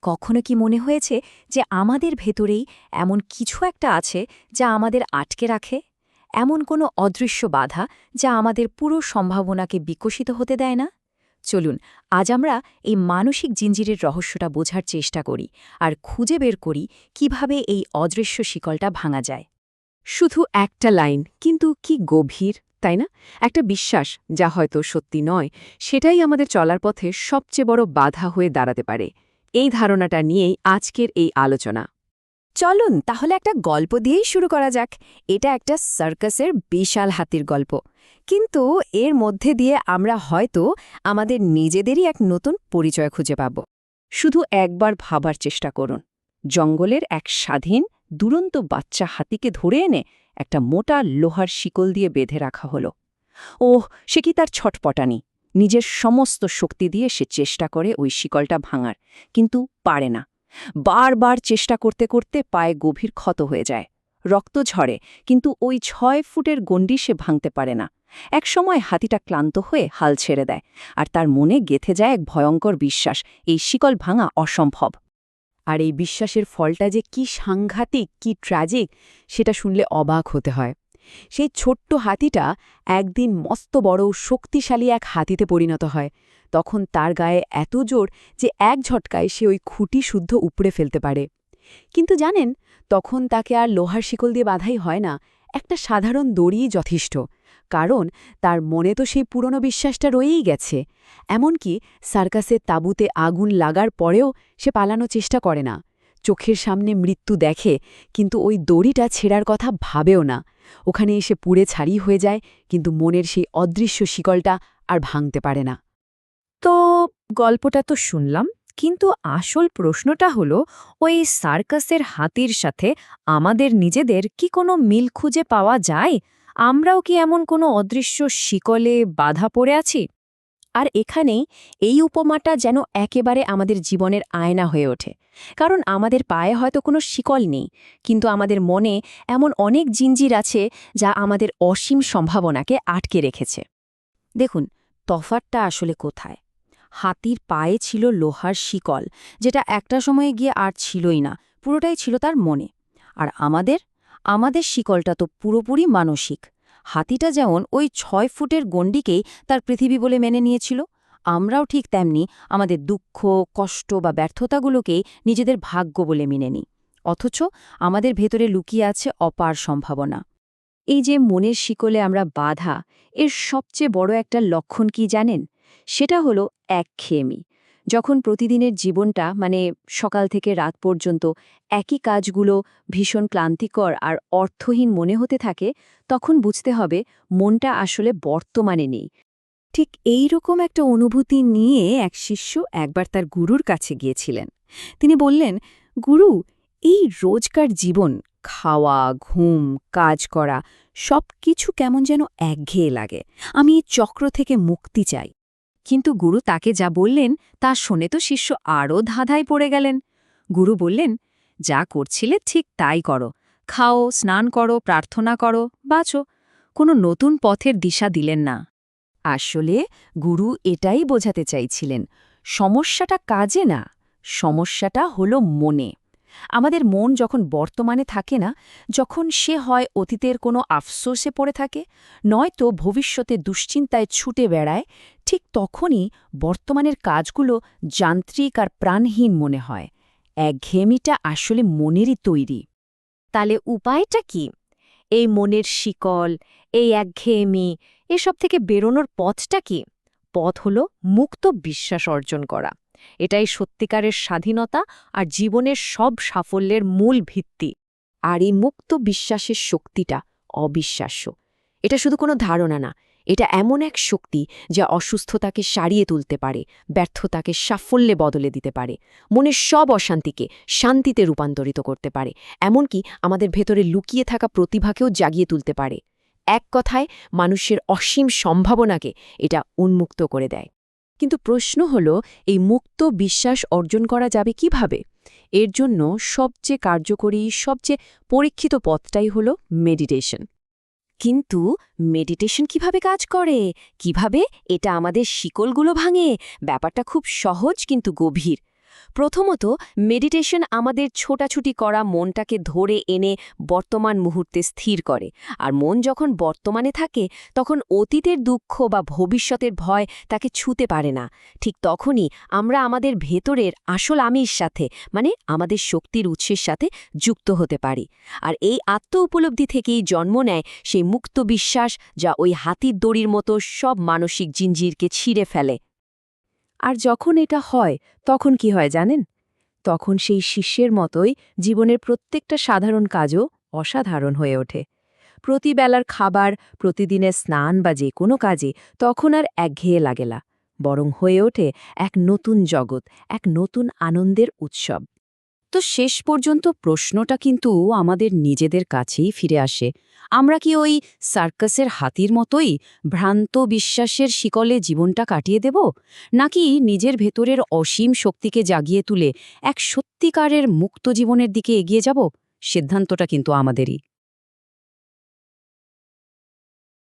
কখনো কি মনে হয়েছে যে আমাদের ভেতরেই এমন কিছু একটা আছে যা আমাদের আটকে রাখে, এমন কোনো অদৃশ্য বাধা যা আমাদের পুরো সম্ভাবনাকে বিকশিত হতে দেয় না? চলুন আজ আমরা এই মানসিক জিঞ্জিরের রহস্যটা বোঝার চেষ্টা করি আর খুঁজে বের করি কিভাবে এই অদৃশ্য শিকলটা ভাঙা যায়। শুধু একটা লাইন, কিন্তু কি গভীর, তাই না? একটা বিশ্বাস যা হয়তো সত্যি নয়, সেটাই আমাদের চলার পথে সবচেয়ে বড় বাধা হয়ে দাঁড়াতে পারে। এই ধারণাটা নিয়েই আজকের এই আলোচনা। চলুন তাহলে একটা গল্প দিয়েই শুরু করা যাক। এটা একটা সার্কাসের বিশাল হাতির গল্প, কিন্তু এর মধ্যে দিয়ে আমরা হয়তো আমাদের নিজেদেরই এক নতুন পরিচয় খুঁজে পাব। শুধু একবার ভাবার চেষ্টা করুন, জঙ্গলের এক স্বাধীন দুরন্ত বাচ্চা হাতিকে ধরে এনে একটা মোটা লোহার শিকল দিয়ে বেঁধে রাখা হলো। ওহ, সে কি তার ছটপটানি! নিজের সমস্ত শক্তি দিয়ে সে চেষ্টা করে ওই শিকলটা ভাঙার, কিন্তু পারে না। বারবার চেষ্টা করতে করতে পায়ে গভীর ক্ষত হয়ে যায়, রক্ত ঝরে, কিন্তু ওই ৬ ফুটের গণ্ডি সে ভাঙতে পারে না। একসময় হাতিটা ক্লান্ত হয়ে হাল ছেড়ে দেয়, আর তার মনে গেঁথে যায় এক ভয়ঙ্কর বিশ্বাস, এই শিকল ভাঙা অসম্ভব। আর এই বিশ্বাসের ফলটা যে কি সাংঘাতিক, কি ট্র্যাজিক, সেটা শুনলে অবাক হতে হয়। সেই ছোট্ট হাতিটা একদিন মস্ত বড় শক্তিশালী এক হাতিতে পরিণত হয়। তখন তার গায়ে এত জোর যে এক ঝটকায় সে ওই খুঁটি শুদ্ধ উপড়ে ফেলতে পারে। কিন্তু জানেন, তখন তাকে আর লোহার শিকল দিয়ে বাঁধাই হয় না, একটা সাধারণ দড়িই যথেষ্ট। কারণ তার মনে তো সেই পুরনো বিশ্বাসটা রয়েই গেছে। এমনকি সার্কাসের তাঁবুতে আগুন লাগার পরেও সে পালানোর চেষ্টা করে না। চোখের সামনে মৃত্যু দেখে, কিন্তু ওই দড়িটা ছেঁড়ার কথা ভাবেও না। ওখানে এসে পুড়ে ছাড়ি হয়ে যায়, কিন্তু মনের সেই অদৃশ্য শিকলটা আর ভাঙতে পারে না। তো গল্পটা তো শুনলাম, কিন্তু আসল প্রশ্নটা হলো, ওই সার্কাসের হাতির সাথে আমাদের নিজেদের কি কোনো মিল খুঁজে পাওয়া যায়? আমরাও কি এমন কোনো অদৃশ্য শিকলে বাধা পড়ে আছি? আর এখানেই এই উপমাটা যেন একেবারে আমাদের জীবনের আয়না হয়ে ওঠে। কারণ আমাদের পায়ে হয়তো কোনো শিকল নেই, কিন্তু আমাদের মনে এমন অনেক জিঞ্জির আছে যা আমাদের অসীম সম্ভাবনাকে আটকে রেখেছে। দেখুন, তফাৎটা আসলে কোথায়? হাতির পায়ে ছিল লোহার শিকল, যেটা একটা সময়ে গিয়ে আর ছিলই না, পুরোটাই ছিল তার মনে। আর আমাদের আমাদের শিকলটা তো পুরোপুরি মানসিক। হাতিটা যেমন ওই ৬ ফুটের গণ্ডিকেই তার পৃথিবী বলে মেনে নিয়েছিল, আমরাও ঠিক তেমনি আমাদের দুঃখ, কষ্ট বা ব্যর্থতাগুলোকেই নিজেদের ভাগ্য বলে মেনে নিই। অথচ আমাদের ভেতরে লুকিয়ে আছে অপার সম্ভাবনা। এই যে মনের শিকলে আমরা বাধা, এর সবচেয়ে বড় একটা লক্ষণ কি জানেন? সেটা হলো একঘেয়েমি। যখন প্রতিদিনের জীবনটা, সকাল থেকে রাত পর্যন্ত একই কাজগুলো ভীষণ ক্লান্তিকর আর অর্থহীন মনে হতে থাকে, তখন বুঝতে হবে মনটা আসলে বর্তমানে নেই। ঠিক এই রকম একটা অনুভূতি নিয়ে এক শিষ্য একবার তার গুরুর কাছে গিয়েছিলেন। তিনি বললেন, গুরু, এই রোজকার জীবন, খাওয়া, ঘুম, কাজ করা, সব কিছু কেমন যেন একঘেয়ে লাগে। আমি এই চক্র থেকে মুক্তি চাই। কিন্তু গুরু তাকে যা বললেন তা শুনে তো শিষ্য আরও ধাঁধায় পড়ে গেলেন। গুরু বললেন, যা করছিলে ঠিক তাই করো, খাও, স্নান করো, প্রার্থনা করো, বাঁচো। কোনো নতুন পথের দিশা দিলেন না। আসলে গুরু এটাই বোঝাতে চাইছিলেন, সমস্যাটা কাজে না, সমস্যাটা হলো মনে। আমাদের মন যখন বর্তমানে থাকে না, যখন সে হয় অতীতের কোনো আফসোসে পড়ে থাকে, নয়তো ভবিষ্যতে দুশ্চিন্তায় ছুটে বেড়ায়, ঠিক তখনই বর্তমানের কাজগুলো যান্ত্রিক আর প্রাণহীন মনে হয়। একঘেয়েমিটা আসলে মনেরই তৈরি। তাহলে উপায়টা কি? এই মনের শিকল, এই একঘেয়েমি, এসব থেকে বেরোনোর পথটা কি? পথ হলো মুক্ত বিশ্বাস অর্জন করা। এটাই সত্যিকারের স্বাধীনতা আর জীবনের সব সাফল্যের মূল ভিত্তি। আর এই মুক্ত বিশ্বাসের শক্তিটা অবিশ্বাস্য। এটা শুধু কোনো ধারণা না, এটা এমন এক শক্তি যা অসুস্থতাকে সারিয়ে তুলতে পারে, ব্যর্থতাকে সাফল্যে বদলে দিতে পারে, মনের সব অশান্তিকে শান্তিতে রূপান্তরিত করতে পারে, এমনকি আমাদের ভেতরে লুকিয়ে থাকা প্রতিভাকেও জাগিয়ে তুলতে পারে। এক কথায়, মানুষের অসীম সম্ভাবনাকে এটা উন্মুক্ত করে দেয়। কিন্তু প্রশ্ন হল, এই মুক্ত বিশ্বাস অর্জন করা যাবে কিভাবে? এর জন্য সবচেয়ে কার্যকরী, সবচেয়ে পরীক্ষিত পথটাই হল মেডিটেশন। কিন্তু মেডিটেশন কিভাবে কাজ করে? কিভাবে এটা আমাদের শিকলগুলো ভাঙে? ব্যাপারটা খুব সহজ কিন্তু গভীর। প্রথমত, মেডিটেশন আমাদের ছোটাছুটি করা মনটাকে ধরে এনে বর্তমান মুহূর্তে স্থির করে। আর মন যখন বর্তমানে থাকে তখন অতীতের দুঃখ বা ভবিষ্যতের ভয় তাকে ছুঁতে পারে না। ঠিক তখনই আমরা আমাদের ভেতরের আসল আমির সাথে, মানে আমাদের শক্তির উৎসের সাথে যুক্ত হতে পারি। আর এই আত্ম উপলব্ধি থেকেই জন্ম নেয় সেই মুক্ত বিশ্বাস, যা ওই হাতির দড়ির মতো সব মানসিক জিঞ্জিরকে ছিঁড়ে ফেলে। আর যখন এটা হয় তখন কি হয় জানেন? তখন সেই শিষ্যের মতোই জীবনের প্রত্যেকটা সাধারণ কাজও অসাধারণ হয়ে ওঠে। প্রতিবেলার খাবার, প্রতিদিনের স্নান বা যে কোনো কাজে তখন আর একঘেয়ে লাগে না, বরং হয়ে ওঠে এক নতুন জগৎ, এক নতুন আনন্দের উৎসব। তো শেষ পর্যন্ত প্রশ্নটা কিন্তু আমাদের নিজেদের কাছেই ফিরে আসে। আমরা কি ওই সার্কাসের হাতির মতোই ভ্রান্ত বিশ্বাসের শিকলে জীবনটা কাটিয়ে দেব, নাকি নিজের ভেতরের অসীম শক্তিকে জাগিয়ে তুলে এক সত্যিকারের মুক্ত জীবনের দিকে এগিয়ে যাব? সিদ্ধান্তটা কিন্তু আমাদেরই।